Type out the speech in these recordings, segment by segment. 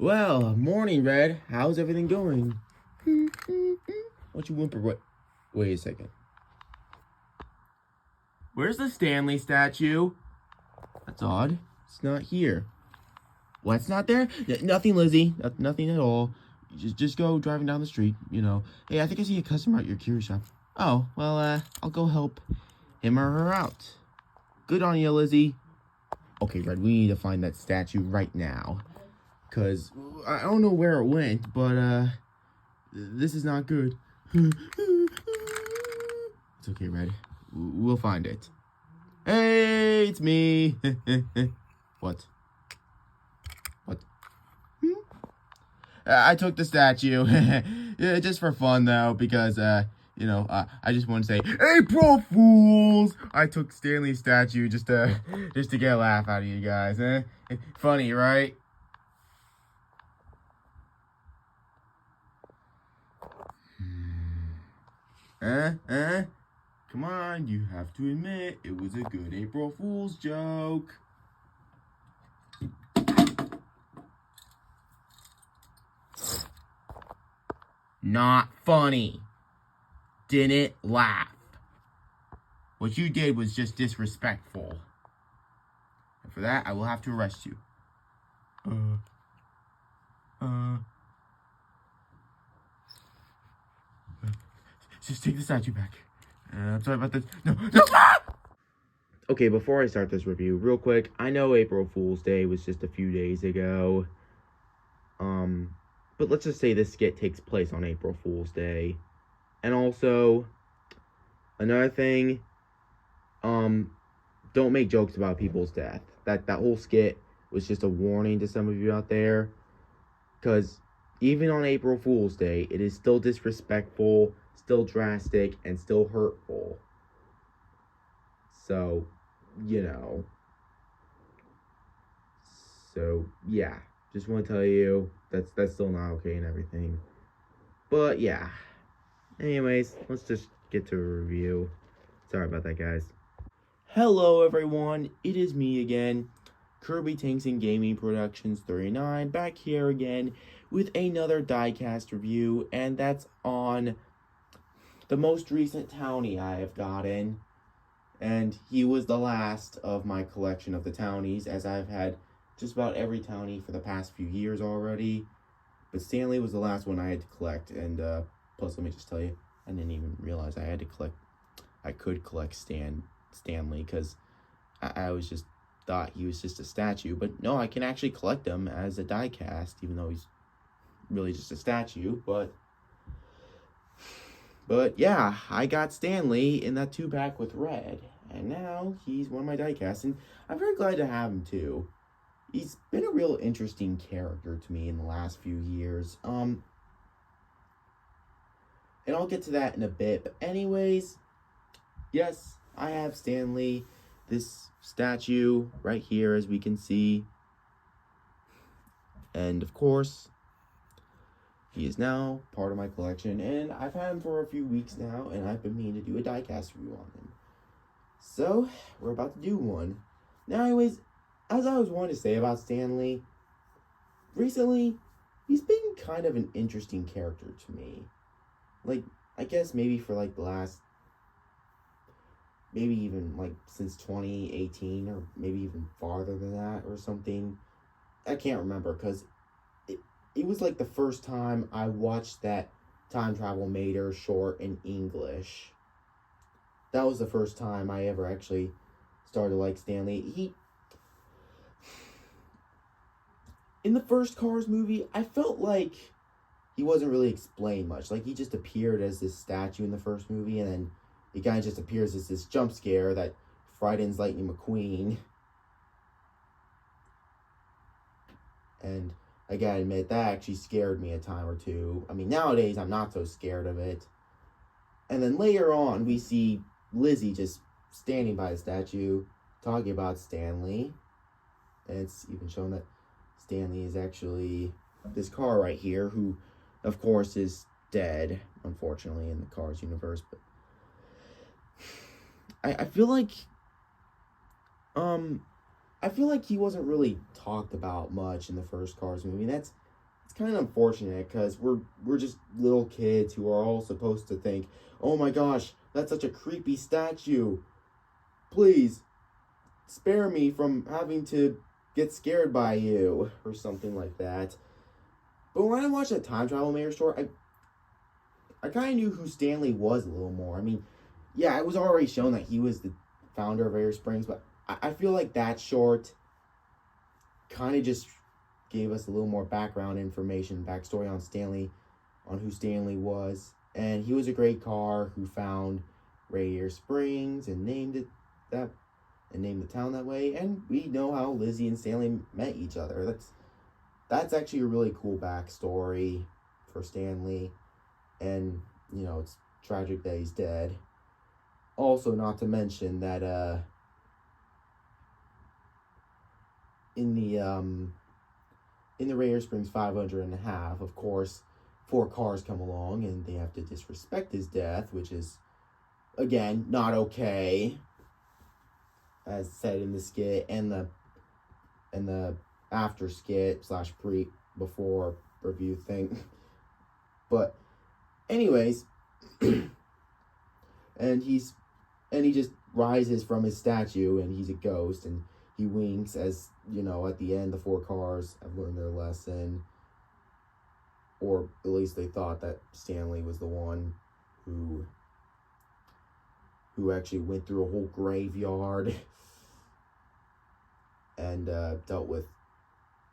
Well, morning, Red. How's everything going? Why don't you whimper? Wait a second. Where's the Stanley statue? That's odd. It's not here. What's not there? Nothing, Lizzie. Nothing at all. Just go driving down the street, Hey, I think I see a customer at your curio shop. Oh, well, I'll go help him or her out. Good on you, Lizzie. Okay, Red, we need to find that statue right now. Because I don't know where it went, but, this is not good. It's okay, Red. We'll find it. Hey, it's me. What? I took the statue. Just for fun, though, because, I just want to say, April Fools! I took Stanley's statue just to get a laugh out of you guys. Funny, right? Come on, you have to admit, it was a good April Fool's joke. Not funny. Didn't laugh. What you did was just disrespectful. And for that, I will have to arrest you. Just take the statue back. I'm sorry about this. No! Okay, before I start this review, real quick, I know April Fool's Day was just a few days ago. But let's just say this skit takes place on April Fool's Day. And also, another thing, don't make jokes about people's death. That whole skit was just a warning to some of you out there. Because even on April Fool's Day, it is still disrespectful, still drastic, and still hurtful. So, So, yeah. Just want to tell you, that's still not okay and everything. But, yeah. Anyways, let's just get to a review. Sorry about that, guys. Hello, everyone. It is me again, Kirby Tanks and Gaming Productions 39, back here again with another Diecast review, and that's on the most recent townie I have gotten. And he was the last of my collection of the townies, as I've had just about every townie for the past few years already. But Stanley was the last one I had to collect, and plus, let me just tell you, I didn't even realize I could collect Stanley, because I was just thought he was just a statue. But no, I can actually collect him as a diecast, even though he's really just a statue. But yeah, I got Stanley in that 2-pack with Red, and now he's one of my diecasts, and I'm very glad to have him too. He's been a real interesting character to me in the last few years. And I'll get to that in a bit. But anyways, yes, I have Stanley, this statue right here, as we can see. And of course, he is now part of my collection, and I've had him for a few weeks now, and I've been meaning to do a diecast review on him. So, we're about to do one. Now, anyways, as I was wanting to say about Stanley, recently, he's been kind of an interesting character to me. Like, I guess maybe for like the last, maybe even like since 2018, or maybe even farther than that or something. I can't remember, because it was like the first time I watched that Time Travel Mater short in English. That was the first time I ever actually started to like Stanley. In the first Cars movie, I felt like he wasn't really explained much. Like, he just appeared as this statue in the first movie, and then he kind of just appears as this jump scare that frightens Lightning McQueen. And I gotta admit, that actually scared me a time or two. I mean, nowadays, I'm not so scared of it. And then later on, we see Lizzie just standing by the statue, talking about Stanley. And it's even shown that Stanley is actually this car right here, who, of course, is dead, unfortunately, in the Cars universe. But I feel like he wasn't really talked about much in the first Cars movie. it's kind of unfortunate because we're just little kids who are all supposed to think, oh my gosh, that's such a creepy statue. Please spare me from having to get scared by you or something like that. But when I watched that time travel mayor story, I kind of knew who Stanley was a little more. I mean, yeah, it was already shown that he was the founder of Air Springs, but I feel like that short kind of just gave us a little more background information, backstory on Stanley, on who Stanley was. And he was a great car who found Radiator Springs and named it that, and named the town that way. And we know how Lizzie and Stanley met each other. That's actually a really cool backstory for Stanley. And, you know, it's tragic that he's dead. Also, not to mention that in the Radiator Springs 500 and a half, of course, 4 cars come along and they have to disrespect his death, which is, again, not okay, as said in the skit and the after skit / pre before review thing. But anyways, and he just rises from his statue and he's a ghost and he winks as, you know, at the end the 4 cars have learned their lesson. Or at least they thought that Stanley was the one who actually went through a whole graveyard and dealt with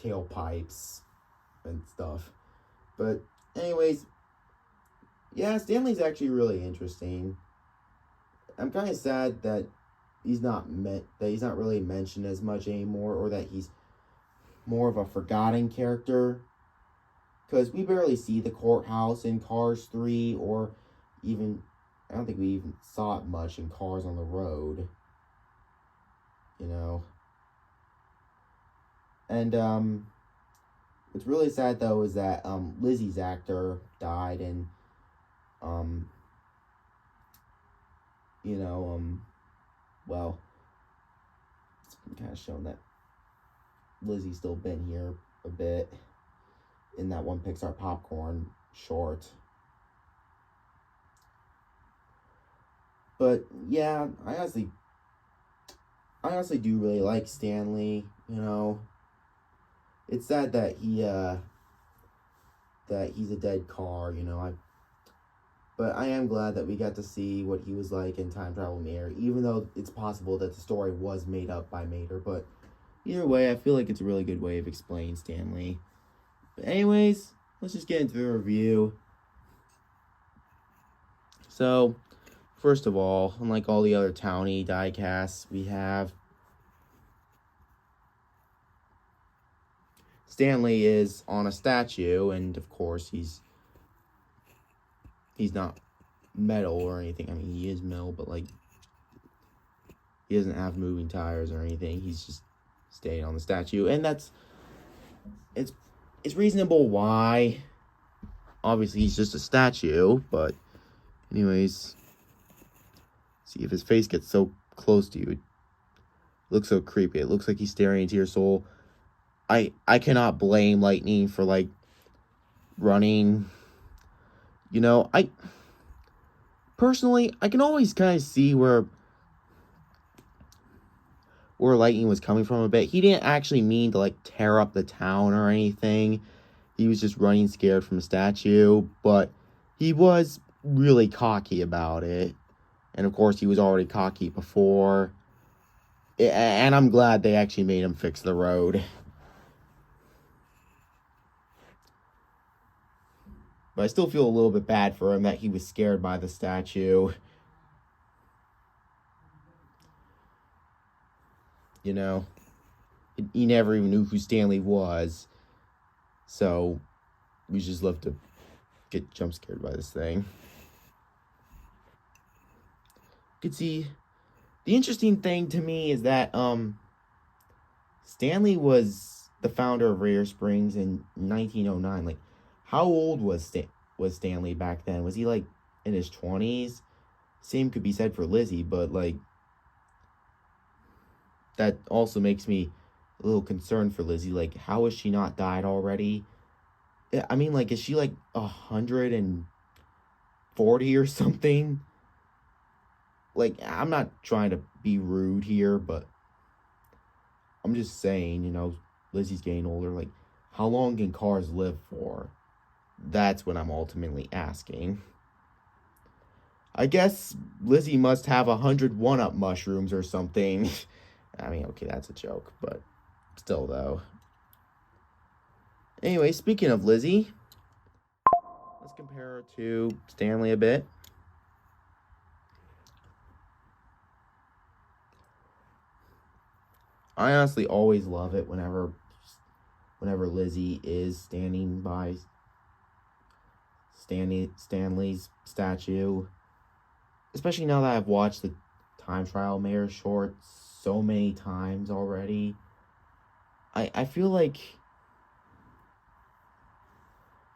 tailpipes and stuff. But anyways, yeah, Stanley's actually really interesting. I'm kind of sad that he's not really mentioned as much anymore, or that he's more of a forgotten character. Because we barely see the courthouse in Cars 3, or even, I don't think we even saw it much in Cars on the Road. You know. And, what's really sad, though, is that, Lizzie's actor died, and, you know, well, it's been kind of shown that Lizzie's still been here a bit in that one Pixar Popcorn short. But yeah, I honestly do really like Stanley, you know. It's sad that he's a dead car, you know. But I am glad that we got to see what he was like in Time Travel Mayor, even though it's possible that the story was made up by Mater. But either way, I feel like it's a really good way of explaining Stanley. But anyways, let's just get into the review. So, first of all, unlike all the other townie diecasts we have, Stanley is on a statue, and of course he's not metal or anything. I mean, he is metal, but like, he doesn't have moving tires or anything. He's just staying on the statue, and it's reasonable why. Obviously, he's just a statue, but anyways, see if his face gets so close to you, it looks so creepy. It looks like he's staring into your soul. I cannot blame Lightning for like running. You know, personally, I can always kind of see where Lightning was coming from a bit. He didn't actually mean to like tear up the town or anything. He was just running scared from a statue, but he was really cocky about it. And of course, he was already cocky before. And I'm glad they actually made him fix the road. But I still feel a little bit bad for him that he was scared by the statue. You know, he never even knew who Stanley was. So, we just love to get jump scared by this thing. You can see, the interesting thing to me is that, Stanley was the founder of Radiator Springs in 1909. Like, how old was Stanley back then? Was he, like, in his 20s? Same could be said for Lizzie, but, like, that also makes me a little concerned for Lizzie. Like, how has she not died already? I mean, like, is she like 140 or something? Like, I'm not trying to be rude here, but I'm just saying, Lizzie's getting older. Like, how long can cars live for? That's what I'm ultimately asking. I guess Lizzie must have 101-up mushrooms or something. I mean, okay, that's a joke, but still, though. Anyway, speaking of Lizzie, let's compare her to Stanley a bit. I honestly always love it whenever Lizzie is standing by Stanley's statue. Especially now that I've watched the time trial mayor short so many times already. I feel like,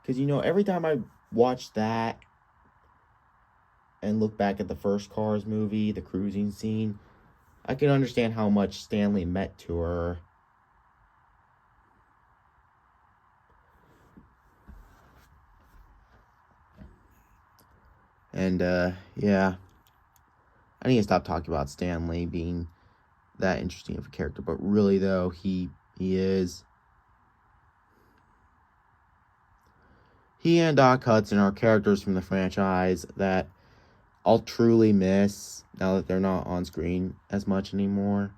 because every time I watch that and look back at the first Cars movie, the cruising scene, I can understand how much Stanley meant to her. And yeah, I need to stop talking about Stanley being that interesting of a character, but really though, he is. He and Doc Hudson are characters from the franchise that I'll truly miss now that they're not on screen as much anymore.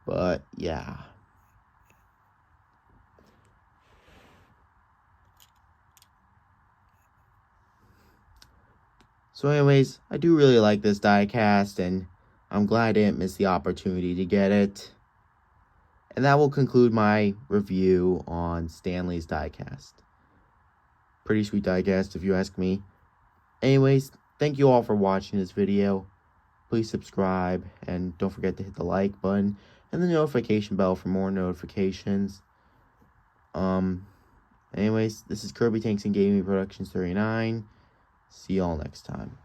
But yeah. So anyways, I do really like this diecast, and I'm glad I didn't miss the opportunity to get it. And that will conclude my review on Stanley's diecast. Pretty sweet diecast if you ask me. Anyways, thank you all for watching this video. Please subscribe, and don't forget to hit the like button and the notification bell for more notifications. Anyways, this is Kirby Tanks and Gaming Productions 39. See y'all next time.